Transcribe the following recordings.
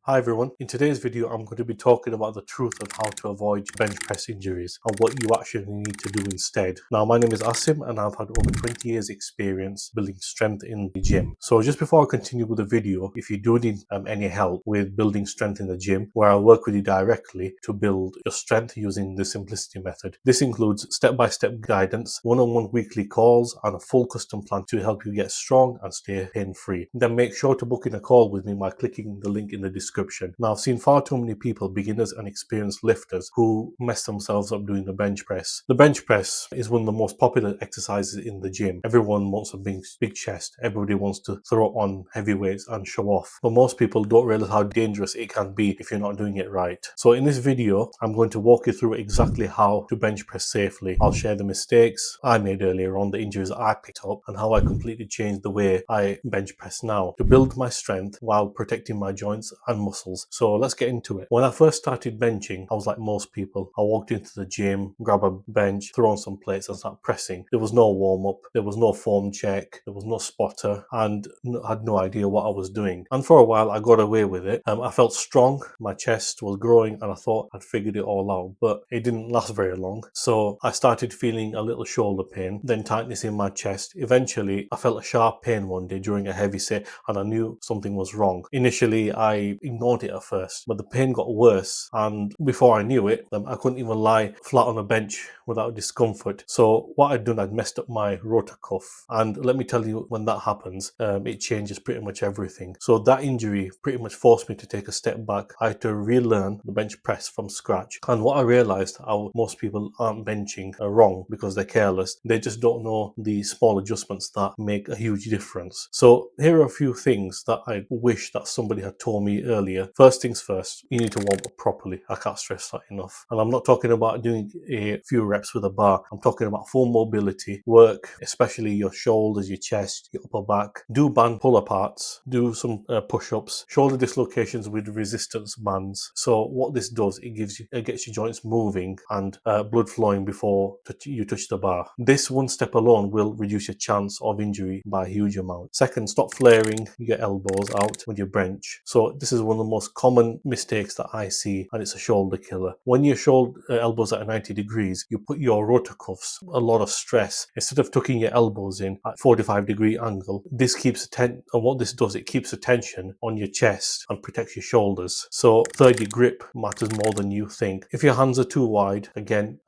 Hi everyone, in today's video I'm going to be talking about the truth of how to avoid bench press injuries and what you actually need to do instead. Now my name is Asim and I've had over 20 years experience building strength in the gym. So just before I continue with the video, if you do need any help with building strength in the gym, where I'll work with you directly to build your strength using the Simplicity method. This includes step-by-step guidance, one-on-one weekly calls and a full custom plan to help you get strong and stay pain-free. Then make sure to book in a call with me by clicking the link in the description. Now, I've seen far too many people, beginners and experienced lifters, who mess themselves up doing the bench press. The bench press is one of the most popular exercises in the gym. Everyone wants a big chest. Everybody wants to throw on heavy weights and show off. But most people don't realize how dangerous it can be if you're not doing it right. So in this video, I'm going to walk you through exactly how to bench press safely. I'll share the mistakes I made earlier on, the injuries I picked up, and how I completely changed the way I bench press now to build my strength while protecting my joints and muscles. So let's get into it. When I first started benching, I was like most people. I walked into the gym, grab a bench, throw on some plates and start pressing. There was no warm up, there was no form check, there was no spotter, and I had no idea what I was doing. And for a while I got away with it. I felt strong, my chest was growing, and I thought I'd figured it all out, but it didn't last very long. So I started feeling a little shoulder pain, then tightness in my chest. Eventually I felt a sharp pain one day during a heavy set and I knew something was wrong. Initially I ignored it at first, but the pain got worse, and before I knew it, I couldn't even lie flat on a bench without discomfort. So what I'd done, I'd messed up my rotor cuff, and let me tell you, when that happens, it changes pretty much everything. So that injury pretty much forced me to take a step back. I had to relearn the bench press from scratch, and what I realized, how most people aren't benching wrong because they're careless. They just don't know the small adjustments that make a huge difference. So here are a few things that I wish that somebody had told me earlier. First things first, you need to warm up properly. I can't stress that enough. And I'm not talking about doing a few reps with a bar. I'm talking about full mobility work, especially your shoulders, your chest, your upper back. Do band pull aparts, do some push-ups, shoulder dislocations with resistance bands. So what this does, it gets your joints moving and blood flowing before you touch the bar. This one step alone will reduce your chance of injury by a huge amount. Second, stop flaring your elbows out when you bench. So this is one of the most common mistakes that I see, and it's a shoulder killer. When your shoulder elbows are at 90 degrees, you put your rotor cuffs a lot of stress. Instead of tucking your elbows in at 45-degree angle, this keeps and what this does, it keeps the tension on your chest and protects your shoulders. So third, your grip matters more than you think. If your hands are too wide, again,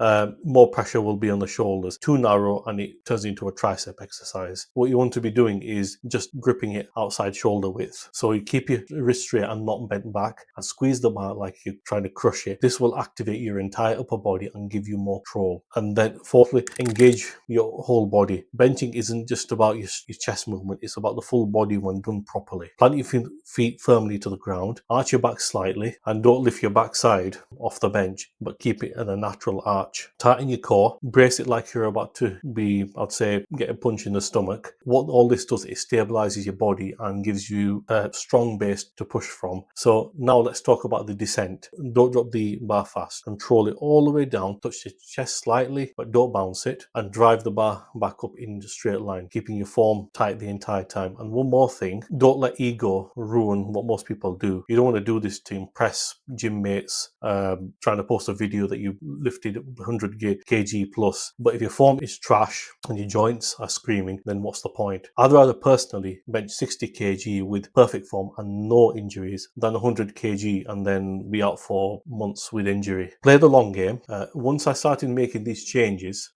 more pressure will be on the shoulders. Too narrow and it turns into a tricep exercise. What you want to be doing is just gripping it outside shoulder width. So you keep your wrist straight and not bent back, and squeeze the bar like you're trying to crush it. This will activate your entire upper body and give you more control. And then fourthly, engage your whole body. Benching isn't just about your chest movement, it's about the full body when done properly. Plant your feet firmly to the ground, arch your back slightly, and don't lift your backside off the bench, but keep it at a natural arch. Tighten your core, brace it like you're about to be, I'd say, get a punch in the stomach. What all this does, it stabilizes your body and gives you a strong base to push from. So now let's talk about the descent. Don't drop the bar fast. Control it all the way down, touch the chest slightly, but don't bounce it, and drive the bar back up in the straight line, keeping your form tight the entire time. And one more thing, don't let ego ruin what most people do. You don't want to do this to impress gym mates, trying to post a video that you lifted 100 kg plus. But if your form is trash and your joints are screaming, then what's the point? I'd rather personally bench 60 kg with perfect form and no injuries than 100 kg and then be out for months with injury. Play the long game. Once I started making these changes,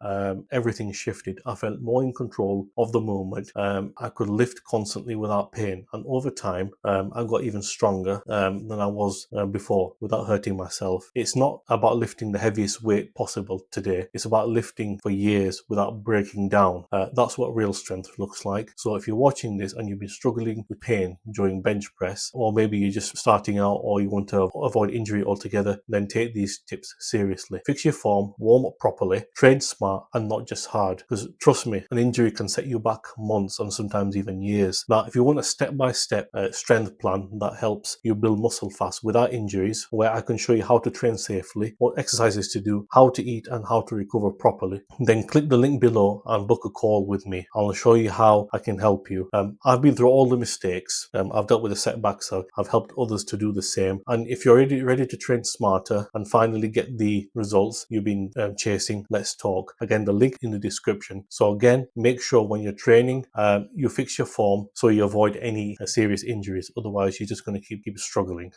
everything shifted. I felt more in control of the movement. I could lift constantly without pain, and over time I got even stronger than I was before without hurting myself. It's not about lifting the heaviest weight possible today. It's about lifting for years without breaking down. That's what real strength looks like. So if you're watching this and you've been struggling with pain during bench press, or maybe you're just starting out or you want to avoid injury altogether, then take these tips seriously. Fix your form, warm up properly, train smart and not just hard, because trust me, an injury can set you back months and sometimes even years. Now, if you want a step-by-step strength plan that helps you build muscle fast without injuries, where I can show you how to train safely, what exercises to do, how to eat and how to recover properly, then click the link below and book a call with me. I'll show you how I can help you. I've been through all the mistakes. I've dealt with the setbacks. I've helped helped others to do the same. And if you're ready to train smarter and finally get the results you've been chasing, let's talk. Again, the link in the description. So again, make sure when you're training, you fix your form so you avoid any serious injuries. Otherwise, you're just going to keep struggling.